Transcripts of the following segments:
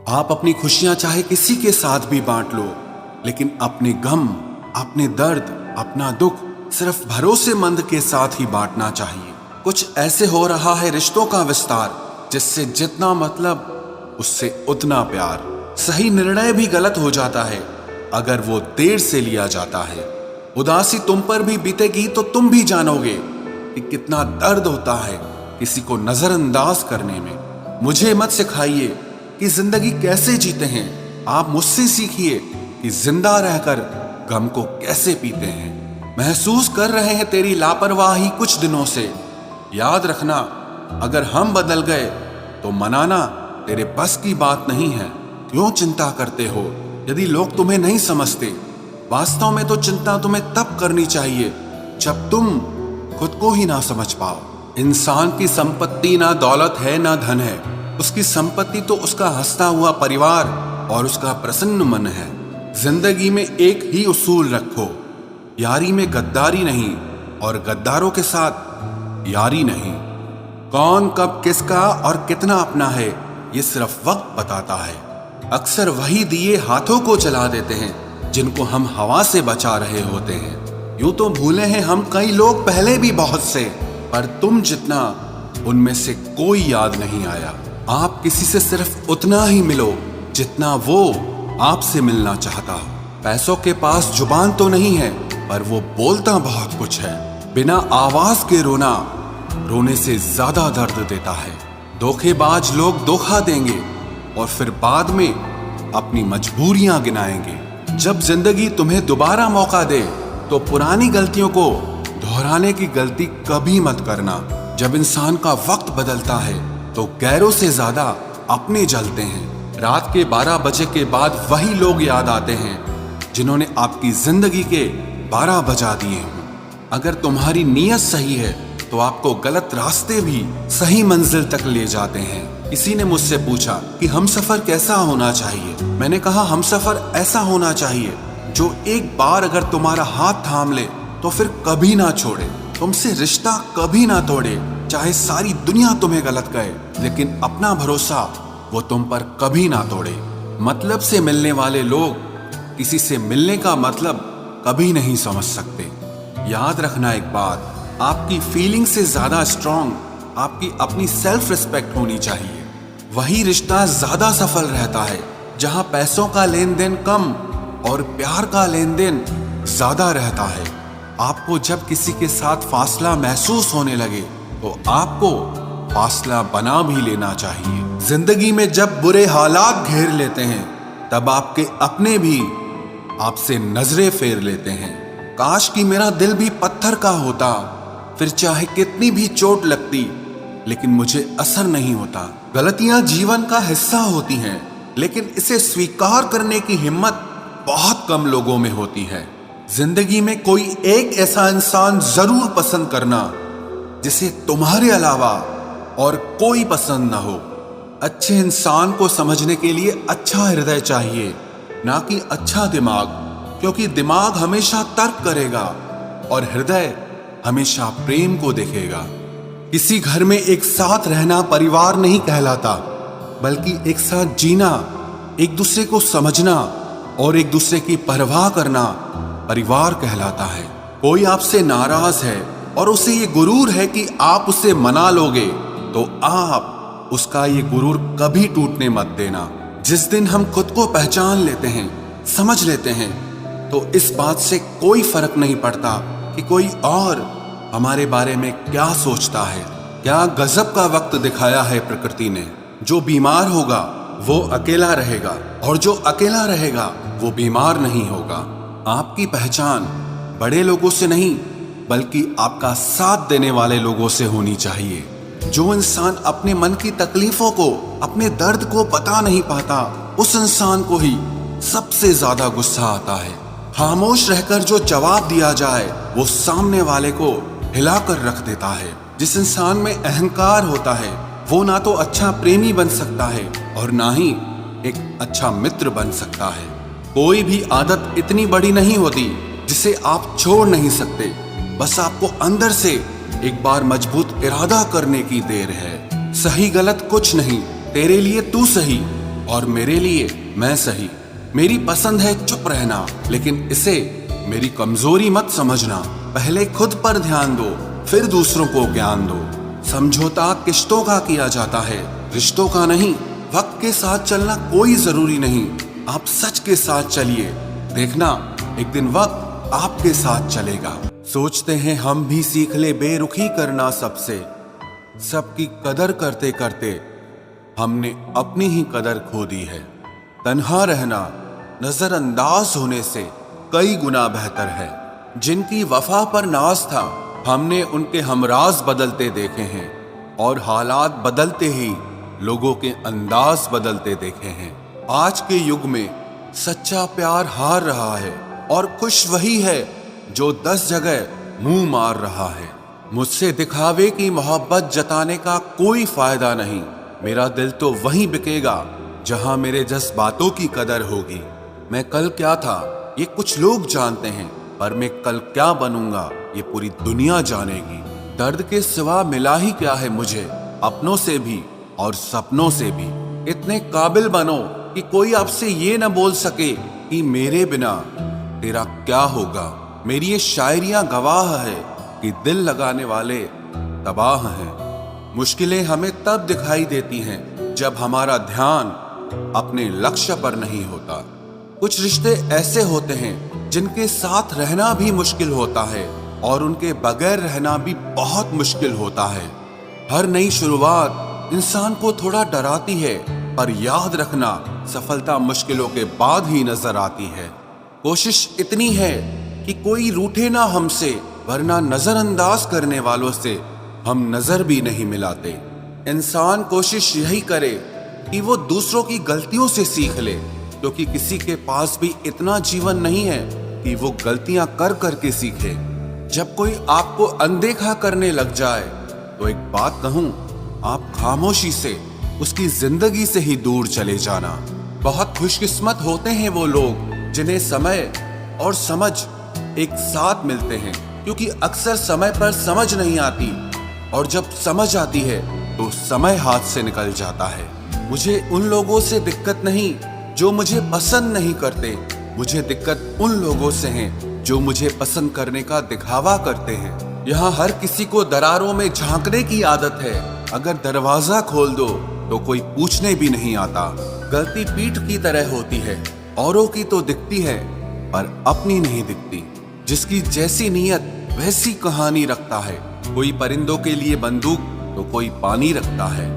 आप अपनी खुशियां चाहे किसी के साथ भी बांट लो, लेकिन अपने गम, अपने दर्द, अपना दुख सिर्फ भरोसेमंद के साथ ही बांटना चाहिए। कुछ ऐसे हो रहा है रिश्तों का विस्तार, जिससे जितना मतलब उससे उतना प्यार। सही निर्णय भी गलत हो जाता है अगर वो देर से लिया जाता है। उदासी तुम पर भी बीतेगी तो तुम भी जानोगे कि कितना दर्द होता है किसी को नजरअंदाज करने में। मुझे मत सिखाइए कि जिंदगी कैसे जीते हैं, आप मुझसे सीखिए कि जिंदा रहकर गम को कैसे पीते हैं। महसूस कर रहे हैं तेरी लापरवाही कुछ दिनों से। याद रखना, अगर हम बदल गए तो मनाना तेरे बस की बात नहीं है। क्यों चिंता करते हो यदि लोग तुम्हें नहीं समझते? वास्तव में तो चिंता तुम्हें तब करनी चाहिए जब तुम खुद को ही ना समझ पाओ। इंसान की संपत्ति ना दौलत है ना धन है, उसकी संपत्ति तो उसका हंसता हुआ परिवार और उसका प्रसन्न मन है। जिंदगी में एक ही उसूल रखो, यारी में गद्दारी नहीं और गद्दारों के साथ यारी नहीं। कौन कब किसका और कितना अपना है ये सिर्फ वक्त बताता है। अक्सर वही दिए हाथों को जला देते हैं जिनको हम हवा से बचा रहे होते हैं। यूं तो भूले हैं हम कई लोग पहले भी बहुत से, पर तुम जितना उनमें से कोई याद नहीं आया। आप किसी से सिर्फ उतना ही मिलो जितना वो आपसे मिलना चाहता। पैसों के पास जुबान तो नहीं है, पर वो बोलता बहुत कुछ है। बिना आवाज के रोना रोने से ज्यादा दर्द देता है। धोखेबाज लोग धोखा देंगे और फिर बाद में अपनी मजबूरियां गिनाएंगे। जब जिंदगी तुम्हें दोबारा मौका दे तो पुरानी गलतियों को दोहराने की गलती कभी मत करना। जब इंसान का वक्त बदलता है तो गैरों से ज्यादा अपने जलते हैं। रात के 12 बजे के बाद वही लोग याद आते हैं जिन्होंने आपकी जिंदगी के 12 बजा दिए हों। अगर तुम्हारी नीयत सही है तो आपको गलत रास्ते भी सही मंजिल तक ले जाते हैं। किसी ने मुझसे पूछा कि हमसफर कैसा होना चाहिए। मैंने कहा हमसफर ऐसा होना चाहिए जो एक बार अगर तुम्हारा हाथ थाम ले तो फिर कभी ना छोड़े, तुमसे रिश्ता कभी ना तोड़े। चाहे सारी दुनिया तुम्हें गलत कहे, लेकिन अपना भरोसा वो तुम पर कभी ना तोड़े। मतलब से मिलने वाले लोग किसी से मिलने का मतलब कभी नहीं समझ सकते। याद रखना एक बात, आपकी फीलिंग से ज्यादा स्ट्रांग आपकी अपनी सेल्फ रिस्पेक्ट होनी चाहिए। वही रिश्ता ज्यादा सफल रहता है जहां पैसों का लेन देन कम और प्यार का लेन देन ज्यादा रहता है। आपको जब किसी के साथ फासला महसूस होने लगे तो आपको फासला बना भी लेना चाहिए। जिंदगी में जब बुरे हालात घेर लेते हैं तब आपके अपने भी आपसे नजरें फेर लेते हैं। काश कि मेरा दिल भी पत्थर का होता, फिर चाहे कितनी भी चोट लगती लेकिन मुझे असर नहीं होता। गलतियां जीवन का हिस्सा होती हैं, लेकिन इसे स्वीकार करने की हिम्मत बहुत कम लोगों में होती है। जिंदगी में कोई एक ऐसा इंसान जरूर पसंद करना जिसे तुम्हारे अलावा और कोई पसंद ना हो। अच्छे इंसान को समझने के लिए अच्छा हृदय चाहिए, ना कि अच्छा दिमाग, क्योंकि दिमाग हमेशा तर्क करेगा और हृदय हमेशा प्रेम को देखेगा। किसी घर में एक साथ रहना परिवार नहीं कहलाता, बल्कि एक साथ जीना, एक दूसरे को समझना और एक दूसरे की परवाह करना परिवार कहलाता है। कोई आपसे नाराज है और उसे ये गुरूर है कि आप उसे मना लोगे, तो आप उसका ये गुरूर कभी टूटने मत देना। जिस दिन हम खुद को पहचान लेते हैं, समझ लेते हैं, तो इस बात से कोई फर्क नहीं पड़ता कि कोई और हमारे बारे में क्या सोचता है। क्या गजब का वक्त दिखाया है प्रकृति ने। जो बीमार होगा वो अकेला रहेगा और जो अकेला रहेगा वो बीमार नहीं होगा। आपकी पहचान बड़े लोगों से नहीं, बल्कि आपका साथ देने वाले लोगों से होनी चाहिए। जो इंसान अपने मन की तकलीफों को, अपने दर्द को पता नहीं पाता, उस इंसान को ही सबसे ज्यादा गुस्सा आता है। खामोश रहकर जो जवाब दिया जाए वो सामने वाले को हिलाकर रख देता है। जिस इंसान में अहंकार होता है वो ना तो अच्छा प्रेमी बन सकता है और ना ही एक अच्छा मित्र बन सकता है। कोई भी आदत इतनी बड़ी नहीं होती जिसे आप छोड़ नहीं सकते, बस आपको अंदर से एक बार मजबूत इरादा करने की देर है। सही गलत कुछ नहीं, तेरे लिए तू सही और मेरे लिए मैं सही। मेरी पसंद है चुप रहना, लेकिन इसे मेरी कमजोरी मत समझना। पहले खुद पर ध्यान दो, फिर दूसरों को ज्ञान दो। समझौता किश्तों का किया जाता है, रिश्तों का नहीं। वक्त के साथ चलना कोई जरूरी नहीं, आप सच के साथ चलिए। देखना एक दिन वक्त आपके साथ चलेगा। सोचते हैं हम भी सीख ले बेरुखी करना सबसे। सबकी कदर करते करते हमने अपनी ही कदर खो दी है। तन्हा रहना नजरअंदाज होने से कई गुना बेहतर है। जिनकी वफा पर नाज था, हमने उनके हमराज बदलते देखे हैं, और हालात बदलते ही लोगों के अंदाज बदलते देखे हैं। आज के युग में सच्चा प्यार हार रहा है, और खुश वही है जो 10 जगह मुंह मार रहा है। मुझसे दिखावे की मोहब्बत जताने का कोई फायदा नहीं। मेरा दिल तो वहीं बिकेगा जहां मेरे जज्बातों की कदर होगी। मैं कल क्या था ये कुछ लोग जानते हैं, पर मैं कल क्या बनूंगा ये पूरी दुनिया जानेगी। दर्द के सिवा मिला ही क्या है मुझे, अपनों से भी और सपनों से भी। इतने काबिल बनो कि कोई आपसे ये न बोल सके कि मेरे बिना तेरा क्या होगा। मेरी ये शायरियां गवाह है कि दिल लगाने वाले तबाह हैं। मुश्किलें हमें तब दिखाई देती हैं जब हमारा ध्यान अपने लक्ष्य पर नहीं होता। कुछ रिश्ते ऐसे होते हैं जिनके साथ रहना भी मुश्किल होता है, और उनके बगैर रहना भी बहुत मुश्किल होता है। हर नई शुरुआत इंसान को थोड़ा डराती है, पर याद रखना सफलता मुश्किलों के बाद ही नजर आती है। कोशिश इतनी है कि कोई रूठे ना हमसे, वरना नजरअंदाज करने वालों से हम नजर भी नहीं मिलाते। इंसान कोशिश यही करे कि वो दूसरों की गलतियों से सीख ले, क्योंकि किसी के पास भी इतना जीवन नहीं है कि वो गलतियां कर करके सीखे। जब कोई आपको अनदेखा करने लग जाए तो एक बात कहूं, आप खामोशी से उसकी जिंदगी से ही दूर चले जाना। बहुत खुशकिस्मत होते हैं वो लोग जिन्हें समय और समझ एक साथ मिलते हैं, क्योंकि अक्सर समय पर समझ नहीं आती, और जब समझ आती है तो समय हाथ से निकल जाता है। मुझे उन लोगों से दिक्कत नहीं जो मुझे पसंद नहीं करते, मुझे दिक्कत उन लोगों से है जो मुझे पसंद करने का दिखावा करते हैं। यहाँ हर किसी को दरारों में झांकने की आदत है। अगर दरवाजा खोल दो तो कोई पूछने भी नहीं आता। गलती पीठ की तरह होती है, औरों की तो दिखती है पर अपनी नहीं दिखती। जिसकी जैसी नियत वैसी कहानी रखता है। कोई परिंदों के लिए बंदूक तो कोई पानी रखता है।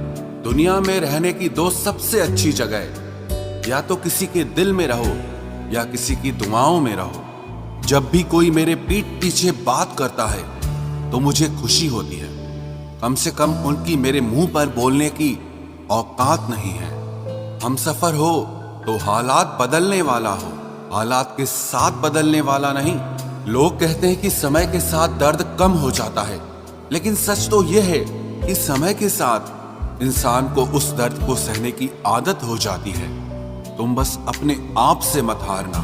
दुनिया में रहने की दो सबसे अच्छी जगह, या तो किसी के दिल में रहो या किसी की दुआओं में रहो। जब भी कोई मेरे पीठ पीछे बात करता है तो मुझे खुशी होती है। कम से कम उनकी मेरे मुंह पर बोलने की औकात नहीं है। हम सफर हो तो हालात बदलने वाला हो, हालात के साथ बदलने वाला नहीं। लोग कहते हैं कि समय के साथ दर्द कम हो जाता है, लेकिन सच तो यह है कि समय के साथ इंसान को उस दर्द को सहने की आदत हो जाती है। तुम बस अपने आप से मत हारना,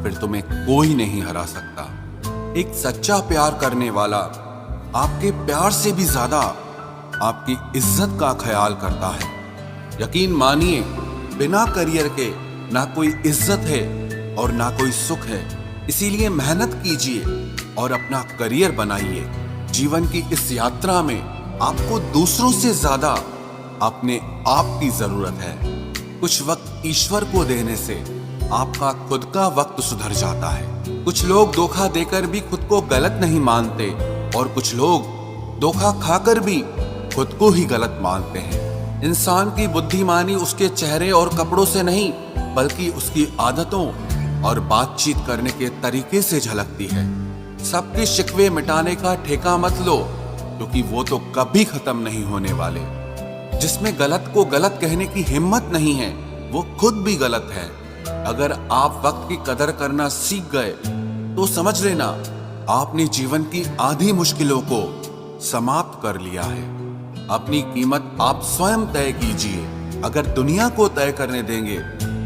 फिर तुम्हें कोई नहीं हरा सकता। एक सच्चा प्यार करने वाला आपके प्यार से भी ज्यादा आपकी इज्जत का ख्याल करता है। यकीन मानिए, बिना करियर के ना कोई इज्जत है और ना कोई सुख है। इसीलिए मेहनत कीजिए और अपना करियर बनाइए। जीवन की इस यात्रा में आपको दूसरों से ज्यादा अपने आप की जरूरत है। कुछ वक्त ईश्वर को देने से आपका खुद का वक्त सुधर जाता है। कुछ लोग धोखा देकर भी खुद को गलत नहीं मानते, और कुछ लोग धोखा खाकर भी खुद को ही गलत मानते हैं। इंसान की बुद्धिमानी उसके चेहरे और कपड़ों से नहीं, बल्कि उसकी आदतों और बातचीत करने के तरीके से झलकती है। सबके शिकवे मिटाने का ठेका मत लो, क्योंकि वो तो कभी खत्म नहीं होने वाले। जिसमें गलत को गलत कहने की हिम्मत नहीं है, वो खुद भी गलत है। अगर आप वक्त की कदर करना सीख गए तो समझ लेना आपने जीवन की आधी मुश्किलों को समाप्त कर लिया है। अपनी कीमत आप स्वयं तय कीजिए। अगर दुनिया को तय करने देंगे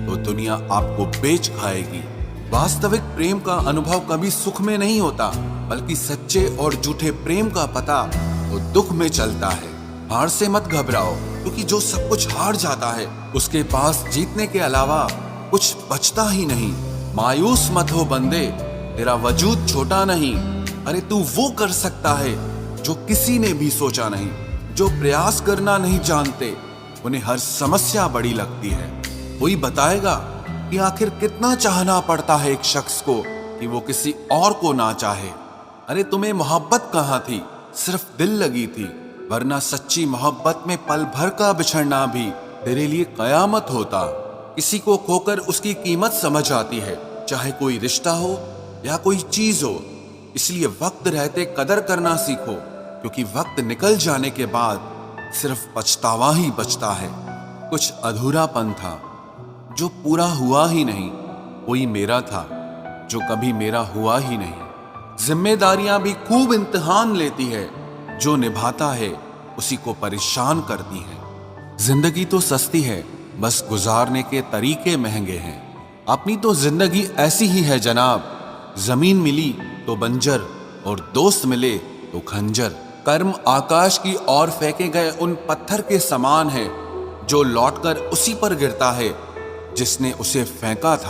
तो दुनिया आपको बेच खाएगी। वास्तविक प्रेम का अनुभव कभी सुख में नहीं होता, बल्कि सच्चे और झूठे प्रेम का पता तो दुख में चलता है। हार से मत घबराओ, क्योंकि जो सब कुछ हार जाता है उसके पास जीतने के अलावा कुछ बचता ही नहीं। मायूस मत हो बंदे, तेरा वजूद छोटा नहीं। अरे तू वो कर सकता है जो किसी ने भी सोचा नहीं। जो प्रयास करना नहीं जानते उन्हें हर समस्या बड़ी लगती है। कोई बताएगा कि आखिर कितना चाहना पड़ता है एक शख्स को कि वो किसी और को ना चाहे। अरे तुम्हें मोहब्बत कहाँ थी, सिर्फ दिल लगी थी, वरना सच्ची मोहब्बत में पल भर का बिछड़ना भी तेरे लिए कयामत होता। किसी को खोकर उसकी कीमत समझ आती है, चाहे कोई रिश्ता हो या कोई चीज हो। इसलिए वक्त रहते कदर करना सीखो, क्योंकि वक्त निकल जाने के बाद सिर्फ पछतावा ही बचता है। कुछ अधूरापन था जो पूरा हुआ ही नहीं, कोई मेरा था जो कभी मेरा हुआ ही नहीं। जिम्मेदारियां भी खूब इम्तिहान लेती है, जो निभाता है उसी को परेशान करती है। जिंदगी तो सस्ती है, बस गुजारने के तरीके महंगे हैं। अपनी तो जिंदगी ऐसी ही है जनाब, जमीन मिली तो बंजर और दोस्त मिले तो खंजर। कर्म आकाश की ओर फेंके गए उन पत्थर के समान है जो लौटकर उसी पर गिरता है जिसने उसे फेंका था।